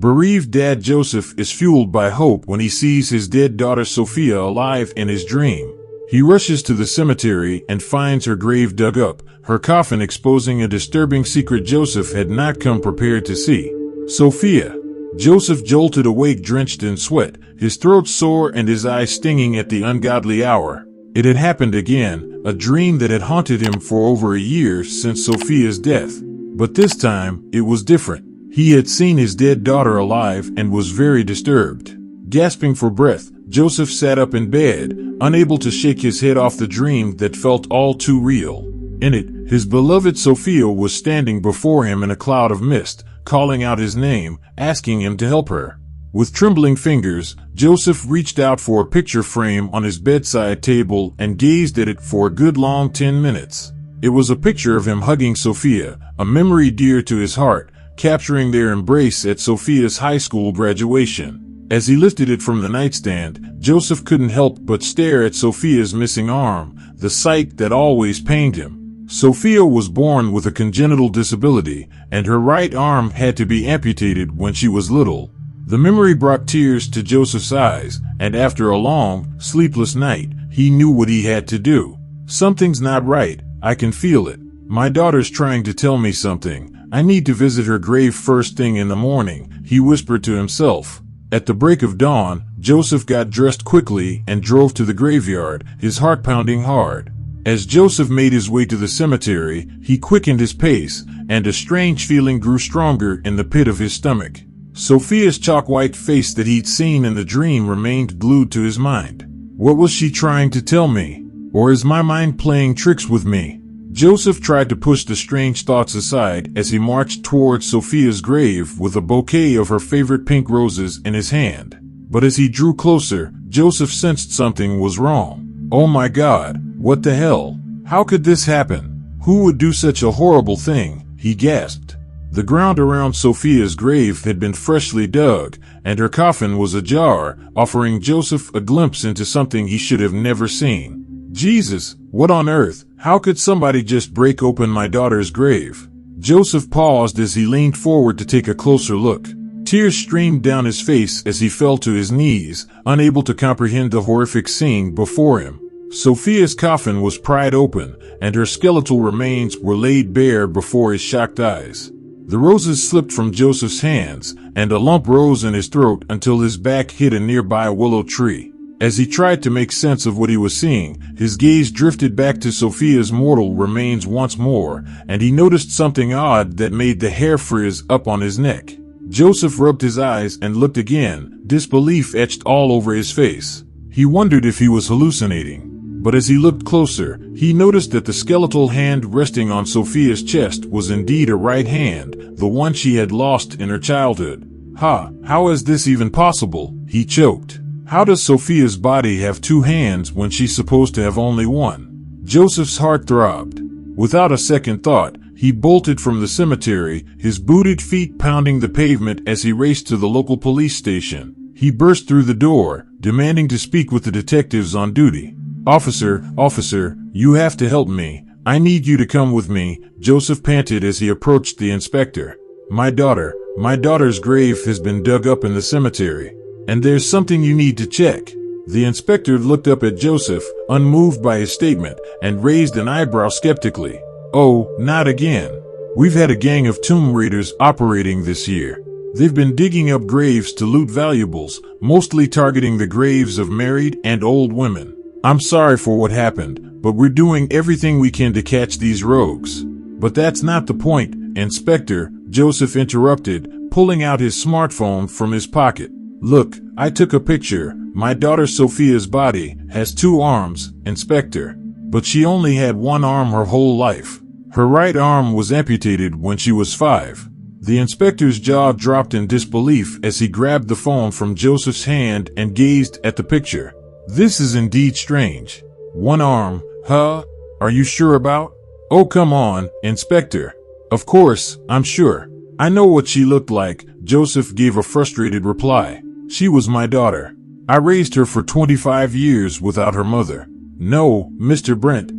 Bereaved dad Joseph is fueled by hope when he sees his dead daughter Sophia alive in his dream. He rushes to the cemetery and finds her grave dug up, her coffin exposing a disturbing secret Joseph had not come prepared to see. Sophia. Joseph jolted awake drenched in sweat, his throat sore and his eyes stinging at the ungodly hour. It had happened again, a dream that had haunted him for over a year since Sophia's death. But this time, it was different. He had seen his dead daughter alive and was very disturbed. Gasping for breath, Joseph sat up in bed, unable to shake his head off the dream that felt all too real. In it, his beloved Sophia was standing before him in a cloud of mist, calling out his name, asking him to help her. With trembling fingers, Joseph reached out for a picture frame on his bedside table and gazed at it for a good long 10 minutes. It was a picture of him hugging Sophia, a memory dear to his heart, capturing their embrace at Sophia's high school graduation. As he lifted it from the nightstand, Joseph couldn't help but stare at Sophia's missing arm, the sight that always pained him. Sophia was born with a congenital disability, and her right arm had to be amputated when she was little. The memory brought tears to Joseph's eyes, and after a long, sleepless night, he knew what he had to do. Something's not right, I can feel it. My daughter's trying to tell me something. I need to visit her grave first thing in the morning, he whispered to himself. At the break of dawn, Joseph got dressed quickly and drove to the graveyard, his heart pounding hard. As Joseph made his way to the cemetery, he quickened his pace, and a strange feeling grew stronger in the pit of his stomach. Sophia's chalk-white face that he'd seen in the dream remained glued to his mind. What was she trying to tell me? Or is my mind playing tricks with me? Joseph tried to push the strange thoughts aside as he marched towards Sophia's grave with a bouquet of her favorite pink roses in his hand. But as he drew closer, Joseph sensed something was wrong. Oh my God, what the hell? How could this happen? Who would do such a horrible thing? He gasped. The ground around Sophia's grave had been freshly dug, and her coffin was ajar, offering Joseph a glimpse into something he should have never seen. Jesus, what on earth? How could somebody just break open my daughter's grave? Joseph paused as he leaned forward to take a closer look. Tears streamed down his face as he fell to his knees, unable to comprehend the horrific scene before him. Sophia's coffin was pried open, and her skeletal remains were laid bare before his shocked eyes. The roses slipped from Joseph's hands, and a lump rose in his throat until his back hit a nearby willow tree. As he tried to make sense of what he was seeing, his gaze drifted back to Sophia's mortal remains once more, and he noticed something odd that made the hair frizz up on his neck. Joseph rubbed his eyes and looked again, disbelief etched all over his face. He wondered if he was hallucinating. But as he looked closer, he noticed that the skeletal hand resting on Sophia's chest was indeed a right hand, the one she had lost in her childhood. How is this even possible? He choked. How does Sophia's body have two hands when she's supposed to have only one? Joseph's heart throbbed. Without a second thought, he bolted from the cemetery, his booted feet pounding the pavement as he raced to the local police station. He burst through the door, demanding to speak with the detectives on duty. Officer, you have to help me. I need you to come with me, Joseph panted as he approached the inspector. My daughter's grave has been dug up in the cemetery. And there's something you need to check. The inspector looked up at Joseph, unmoved by his statement, and raised an eyebrow skeptically. Oh, not again. We've had a gang of tomb raiders operating this year. They've been digging up graves to loot valuables, mostly targeting the graves of married and old women. I'm sorry for what happened, but we're doing everything we can to catch these rogues. But that's not the point, Inspector, Joseph interrupted, pulling out his smartphone from his pocket. Look, I took a picture. My daughter Sophia's body has two arms, Inspector. But she only had one arm her whole life. Her right arm was amputated when she was 5. The inspector's jaw dropped in disbelief as he grabbed the phone from Joseph's hand and gazed at the picture. This is indeed strange. One arm, huh? Are you sure about? Oh, come on, Inspector. Of course, I'm sure. I know what she looked like, Joseph gave a frustrated reply. She was my daughter. I raised her for 25 years without her mother. No, Mr. Brent,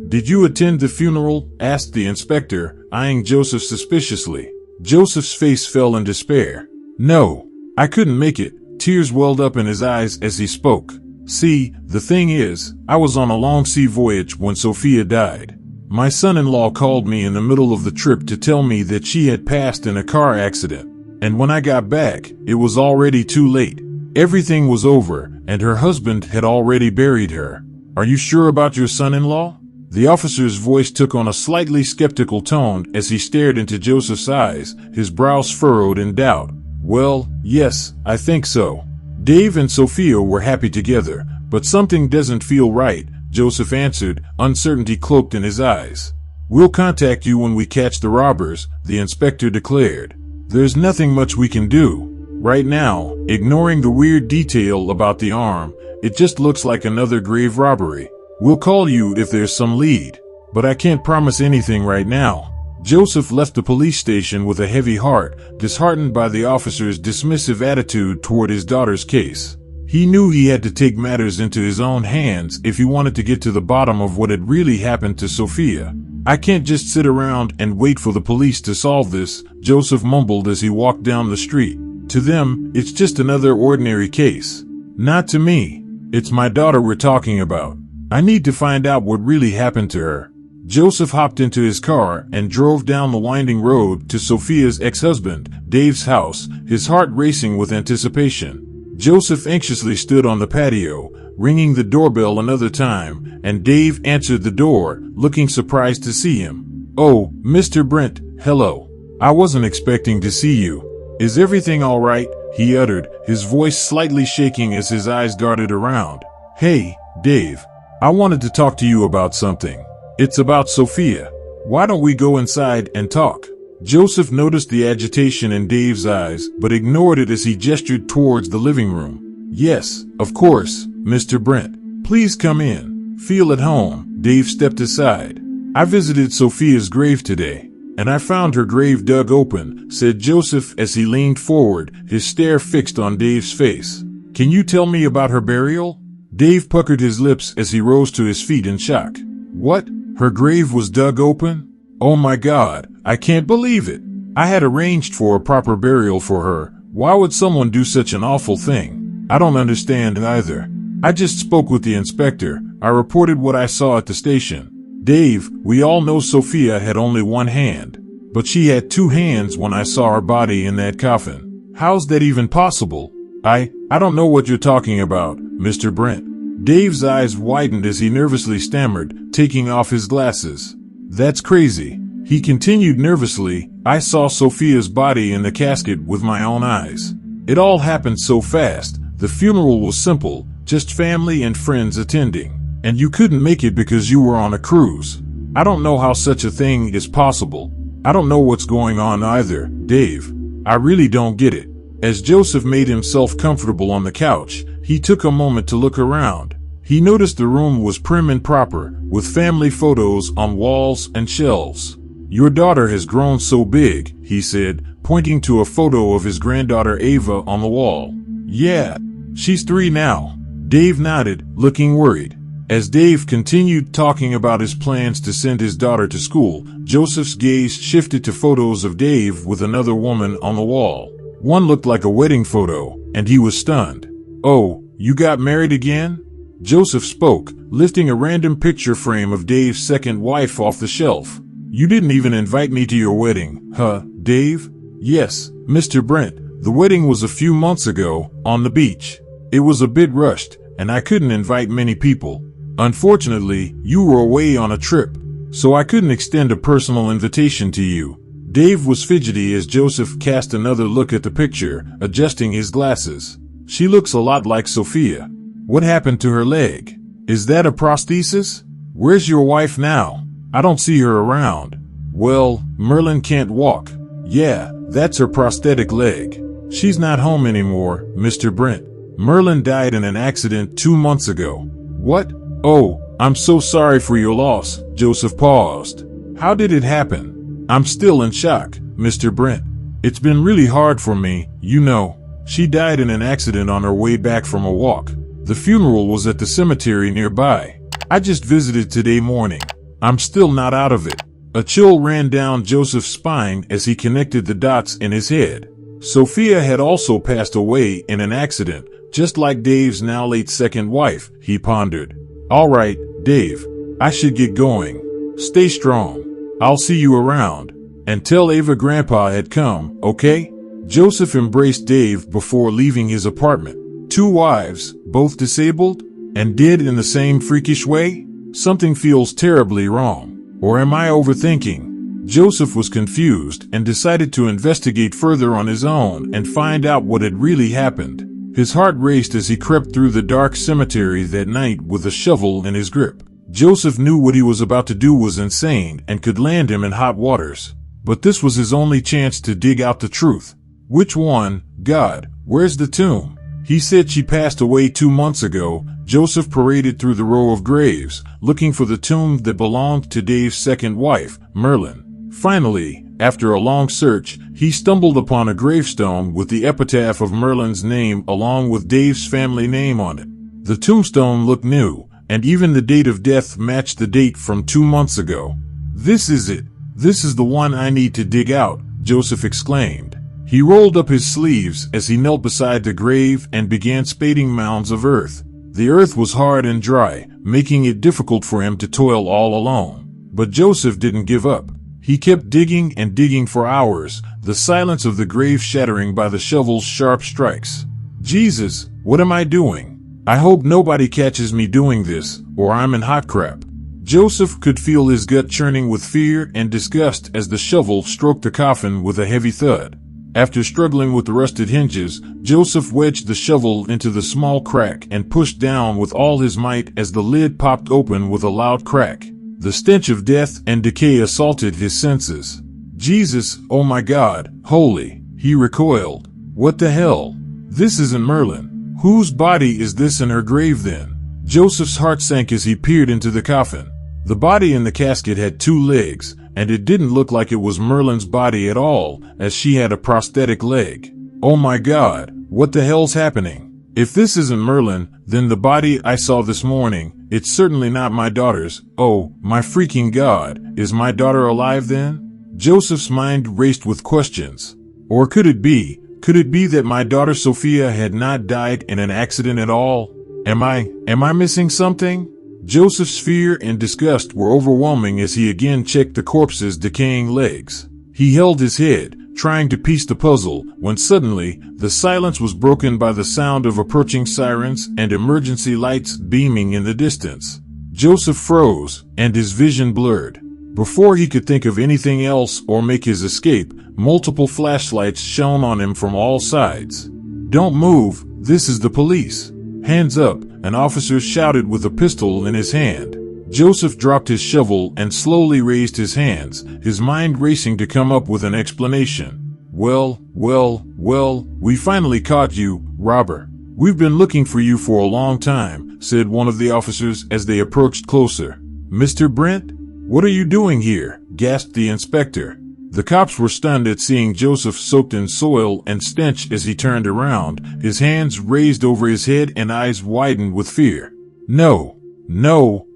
did you attend the funeral? Asked the inspector, eyeing Joseph suspiciously. Joseph's face fell in despair. No, I couldn't make it. Tears welled up in his eyes as he spoke. See, the thing is, I was on a long sea voyage when Sophia died. My son-in-law called me in the middle of the trip to tell me that she had passed in a car accident. And when I got back, it was already too late. Everything was over, and her husband had already buried her. Are you sure about your son-in-law? The officer's voice took on a slightly skeptical tone as he stared into Joseph's eyes, his brows furrowed in doubt. Well, yes, I think so. Dave and Sophia were happy together, but something doesn't feel right, Joseph answered, uncertainty cloaked in his eyes. We'll contact you when we catch the robbers, the inspector declared. There's nothing much we can do. Right now, ignoring the weird detail about the arm, it just looks like another grave robbery. We'll call you if there's some lead, but I can't promise anything right now. Joseph left the police station with a heavy heart, disheartened by the officer's dismissive attitude toward his daughter's case. He knew he had to take matters into his own hands if he wanted to get to the bottom of what had really happened to Sophia. I can't just sit around and wait for the police to solve this, Joseph mumbled as he walked down the street. To them, it's just another ordinary case. Not to me. It's my daughter we're talking about. I need to find out what really happened to her. Joseph hopped into his car and drove down the winding road to Sophia's ex-husband, Dave's house, his heart racing with anticipation. Joseph anxiously stood on the patio, ringing the doorbell another time, and Dave answered the door, looking surprised to see him. Oh, Mr. Brent, hello. I wasn't expecting to see you. Is everything all right? He uttered, his voice slightly shaking as his eyes darted around. Hey, Dave. I wanted to talk to you about something. It's about Sophia. Why don't we go inside and talk? Joseph noticed the agitation in Dave's eyes, but ignored it as he gestured towards the living room. Yes, of course, Mr. Brent. Please come in. Feel at home. Dave stepped aside. I visited Sophia's grave today, and I found her grave dug open, said Joseph as he leaned forward, his stare fixed on Dave's face. Can you tell me about her burial? Dave puckered his lips as he rose to his feet in shock. What? Her grave was dug open? Oh my God, I can't believe it. I had arranged for a proper burial for her. Why would someone do such an awful thing? I don't understand either. I just spoke with the inspector. I reported what I saw at the station. Dave, we all know Sophia had only one hand, but she had two hands when I saw her body in that coffin. How's that even possible? I don't know what you're talking about, Mr. Brent. Dave's eyes widened as he nervously stammered, taking off his glasses. That's crazy. He continued nervously, I saw Sophia's body in the casket with my own eyes. It all happened so fast. The funeral was simple, just family and friends attending. And you couldn't make it because you were on a cruise. I don't know how such a thing is possible. I don't know what's going on either, Dave. I really don't get it. As Joseph made himself comfortable on the couch, he took a moment to look around. He noticed the room was prim and proper, with family photos on walls and shelves. Your daughter has grown so big, he said, pointing to a photo of his granddaughter Ava on the wall. Yeah, she's 3 now. Dave nodded, looking worried. As Dave continued talking about his plans to send his daughter to school, Joseph's gaze shifted to photos of Dave with another woman on the wall. One looked like a wedding photo, and he was stunned. Oh, you got married again? Joseph spoke, lifting a random picture frame of Dave's second wife off the shelf. You didn't even invite me to your wedding, huh, Dave? Yes, Mr. Brent, the wedding was a few months ago, on the beach. It was a bit rushed, and I couldn't invite many people. Unfortunately, you were away on a trip, so I couldn't extend a personal invitation to you. Dave was fidgety as Joseph cast another look at the picture, adjusting his glasses. She looks a lot like Sophia. What happened to her leg? Is that a prosthesis? Where's your wife now? I don't see her around. Well, Merlin can't walk. Yeah, that's her prosthetic leg. She's not home anymore, Mr. Brent. Merlin died in an accident 2 months ago. What? Oh, I'm so sorry for your loss, Joseph paused. How did it happen? I'm still in shock, Mr. Brent. It's been really hard for me, you know. She died in an accident on her way back from a walk. The funeral was at the cemetery nearby. I just visited today morning. I'm still not out of it. A chill ran down Joseph's spine as he connected the dots in his head. Sophia had also passed away in an accident, just like Dave's now late second wife, he pondered. All right, Dave, I should get going. Stay strong. I'll see you around. And tell Ava Grandpa had come, okay? Joseph embraced Dave before leaving his apartment. 2 wives, both disabled, and dead in the same freakish way? Something feels terribly wrong. Or am I overthinking? Joseph was confused and decided to investigate further on his own and find out what had really happened. His heart raced as he crept through the dark cemetery that night with a shovel in his grip. Joseph knew what he was about to do was insane and could land him in hot waters. But this was his only chance to dig out the truth. Which one? God, where's the tomb? He said she passed away 2 months ago. Joseph paraded through the row of graves, looking for the tomb that belonged to Dave's second wife, Merlin. Finally, after a long search, he stumbled upon a gravestone with the epitaph of Merlin's name along with Dave's family name on it. The tombstone looked new, and even the date of death matched the date from 2 months ago. This is it. This is the one I need to dig out, Joseph exclaimed. He rolled up his sleeves as he knelt beside the grave and began spading mounds of earth. The earth was hard and dry, making it difficult for him to toil all alone. But Joseph didn't give up. He kept digging and digging for hours, the silence of the grave shattering by the shovel's sharp strikes. Jesus, what am I doing? I hope nobody catches me doing this, or I'm in hot crap. Joseph could feel his gut churning with fear and disgust as the shovel stroked the coffin with a heavy thud. After struggling with the rusted hinges, Joseph wedged the shovel into the small crack and pushed down with all his might as the lid popped open with a loud crack. The stench of death and decay assaulted his senses. Jesus, oh my God, holy, he recoiled. What the hell? This isn't Merlin. Whose body is this in her grave then? Joseph's heart sank as he peered into the coffin. The body in the casket had 2 legs, and it didn't look like it was Merlin's body at all, as she had a prosthetic leg. Oh my God, what the hell's happening? If this isn't Merlin, then the body I saw this morning, it's certainly not my daughter's. Oh, my freaking God, is my daughter alive then? Joseph's mind raced with questions. Or could it be that my daughter Sophia had not died in an accident at all? Am I missing something? Joseph's fear and disgust were overwhelming as he again checked the corpse's decaying legs. He held his head, trying to piece the puzzle, when suddenly, the silence was broken by the sound of approaching sirens and emergency lights beaming in the distance. Joseph froze, and his vision blurred. Before he could think of anything else or make his escape, multiple flashlights shone on him from all sides. Don't move, this is the police. Hands up, an officer shouted with a pistol in his hand. Joseph dropped his shovel and slowly raised his hands, his mind racing to come up with an explanation. Well, we finally caught you, robber. We've been looking for you for a long time, said one of the officers as they approached closer. Mr. Brent? What are you doing here? Gasped the inspector. The cops were stunned at seeing Joseph soaked in soil and stench as he turned around, his hands raised over his head and eyes widened with fear. No,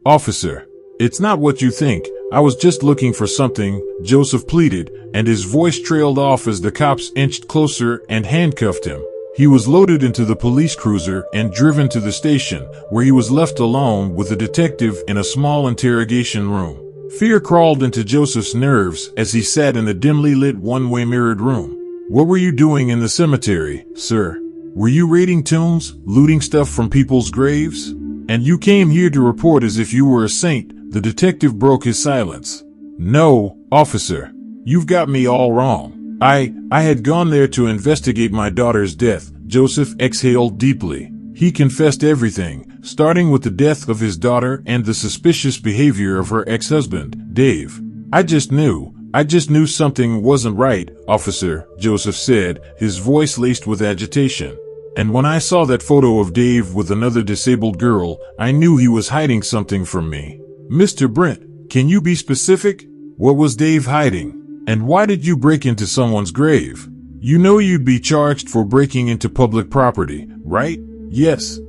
officer. It's not what you think. I was just looking for something, Joseph pleaded, and his voice trailed off as the cops inched closer and handcuffed him. He was loaded into the police cruiser and driven to the station, where he was left alone with a detective in a small interrogation room. Fear crawled into Joseph's nerves as he sat in a dimly lit one-way mirrored room. What were you doing in the cemetery, sir? Were you raiding tombs, looting stuff from people's graves? And you came here to report as if you were a saint. The detective broke his silence. No, officer. You've got me all wrong. I had gone there to investigate my daughter's death. Joseph exhaled deeply. He confessed everything, starting with the death of his daughter and the suspicious behavior of her ex-husband, Dave. I just knew something wasn't right, officer, Joseph said, his voice laced with agitation. And when I saw that photo of Dave with another disabled girl, I knew he was hiding something from me. Mr. Brent, can you be specific? What was Dave hiding? And why did you break into someone's grave? You know you'd be charged for breaking into public property, right? Yes,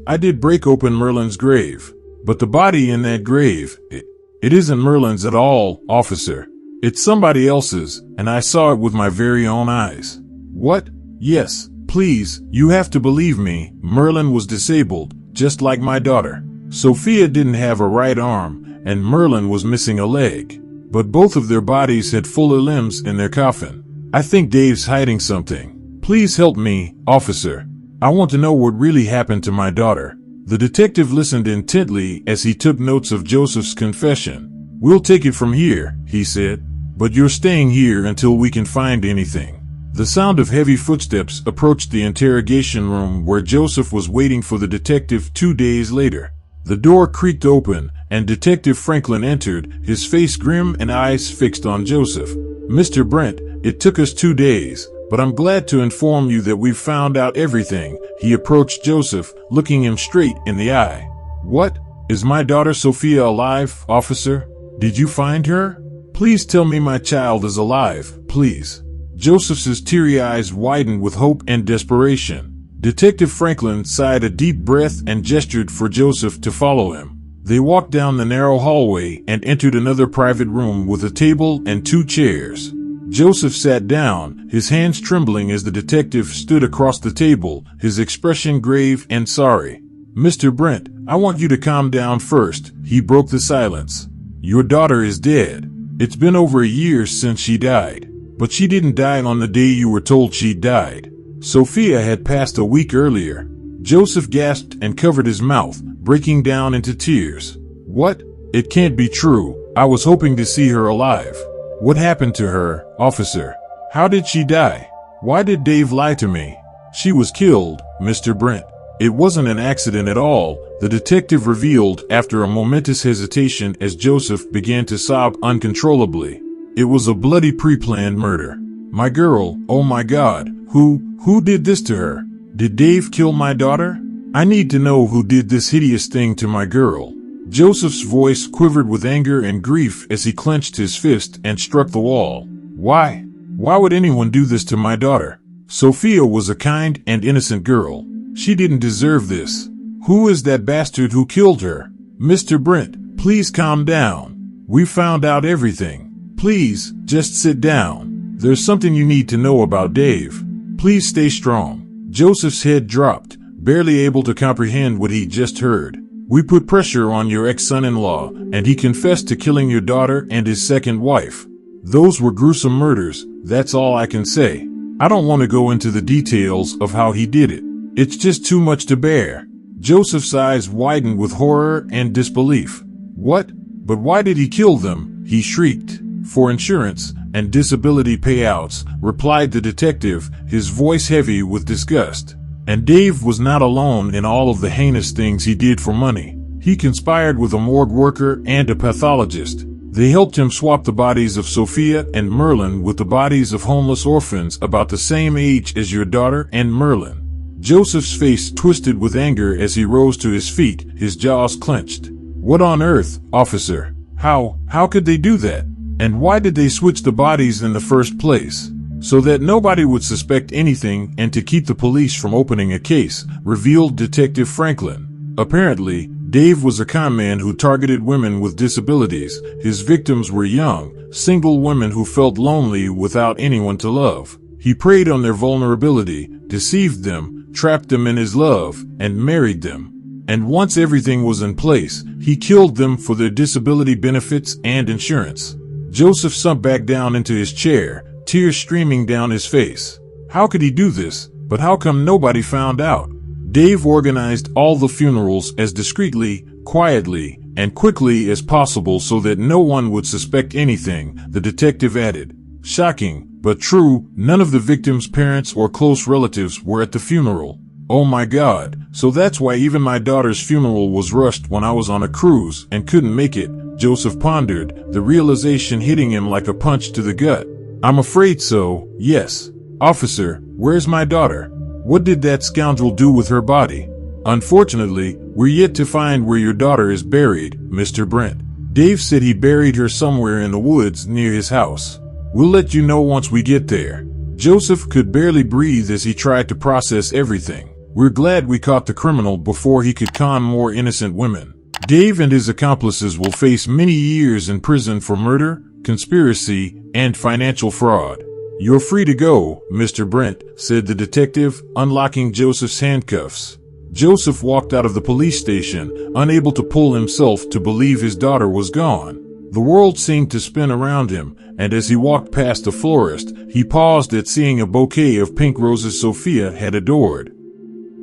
I did break open Merlin's grave. But the body in that grave, it isn't Merlin's at all, officer. It's somebody else's, and I saw it with my very own eyes. What? Yes, please, you have to believe me. Merlin was disabled, just like my daughter. Sophia didn't have a right arm, and Merlin was missing a leg. But both of their bodies had fuller limbs in their coffin. I think Dave's hiding something. Please help me, officer. I want to know what really happened to my daughter. The detective listened intently as he took notes of Joseph's confession. We'll take it from here, he said. But you're staying here until we can find anything. The sound of heavy footsteps approached the interrogation room where Joseph was waiting for the detective 2 days later. The door creaked open, and Detective Franklin entered, his face grim and eyes fixed on Joseph. Mr. Brent, it took us 2 days, but I'm glad to inform you that we've found out everything. He approached Joseph, looking him straight in the eye. What? Is my daughter Sophia alive, officer? Did you find her? Please tell me my child is alive, please. Joseph's teary eyes widened with hope and desperation. Detective Franklin sighed a deep breath and gestured for Joseph to follow him. They walked down the narrow hallway and entered another private room with a table and 2 chairs. Joseph sat down, his hands trembling as the detective stood across the table, his expression grave and sorry. Mr. Brent, I want you to calm down first, he broke the silence. Your daughter is dead. It's been over a year since she died. But she didn't die on the day you were told she died. Sophia had passed a week earlier. Joseph gasped and covered his mouth, breaking down into tears. What? It can't be true. I was hoping to see her alive. What happened to her, officer? How did she die? Why did Dave lie to me? She was killed, Mr. Brent. It wasn't an accident at all, the detective revealed after a momentous hesitation as Joseph began to sob uncontrollably. It was a bloody pre-planned murder. My girl, oh my God, who did this to her? Did Dave kill my daughter? I need to know who did this hideous thing to my girl. Joseph's voice quivered with anger and grief as he clenched his fist and struck the wall. Why? Why would anyone do this to my daughter? Sophia was a kind and innocent girl. She didn't deserve this. Who is that bastard who killed her? Mr. Brent, please calm down. We found out everything. Please, just sit down. There's something you need to know about Dave. Please stay strong. Joseph's head dropped, barely able to comprehend what he'd just heard. We put pressure on your ex-son-in-law, and he confessed to killing your daughter and his second wife. Those were gruesome murders, that's all I can say. I don't want to go into the details of how he did it. It's just too much to bear. Joseph's eyes widened with horror and disbelief. What? But why did he kill them? He shrieked. For insurance and disability payouts, replied the detective, his voice heavy with disgust. And Dave was not alone in all of the heinous things he did for money. He conspired with a morgue worker and a pathologist. They helped him swap the bodies of Sophia and Merlin with the bodies of homeless orphans about the same age as your daughter and Merlin. Joseph's face twisted with anger as he rose to his feet, his jaws clenched. What on earth, officer? How could they do that? And why did they switch the bodies in the first place? So that nobody would suspect anything and to keep the police from opening a case, revealed Detective Franklin. Apparently, Dave was a con man who targeted women with disabilities. His victims were young, single women who felt lonely without anyone to love. He preyed on their vulnerability, deceived them, trapped them in his love, and married them. And once everything was in place, he killed them for their disability benefits and insurance. Joseph sunk back down into his chair, tears streaming down his face. How could he do this? But how come nobody found out? Dave organized all the funerals as discreetly, quietly, and quickly as possible so that no one would suspect anything, the detective added. Shocking, but true, none of the victims' parents or close relatives were at the funeral. Oh my God, so that's why even my daughter's funeral was rushed when I was on a cruise and couldn't make it, Joseph pondered, the realization hitting him like a punch to the gut. I'm afraid so, yes. Officer, where's my daughter? What did that scoundrel do with her body? Unfortunately, we're yet to find where your daughter is buried, Mr. Brent. Dave said he buried her somewhere in the woods near his house. We'll let you know once we get there. Joseph could barely breathe as he tried to process everything. We're glad we caught the criminal before he could con more innocent women. Dave and his accomplices will face many years in prison for murder, conspiracy, and financial fraud. "You're free to go, Mr. Brent," said the detective, unlocking Joseph's handcuffs. Joseph walked out of the police station, unable to pull himself to believe his daughter was gone. The world seemed to spin around him, and as he walked past the florist, he paused at seeing a bouquet of pink roses Sophia had adored.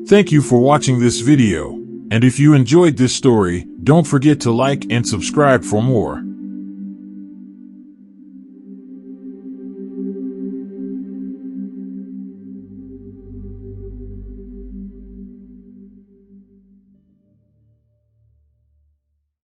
Thank you for watching this video. And if you enjoyed this story, don't forget to like and subscribe for more.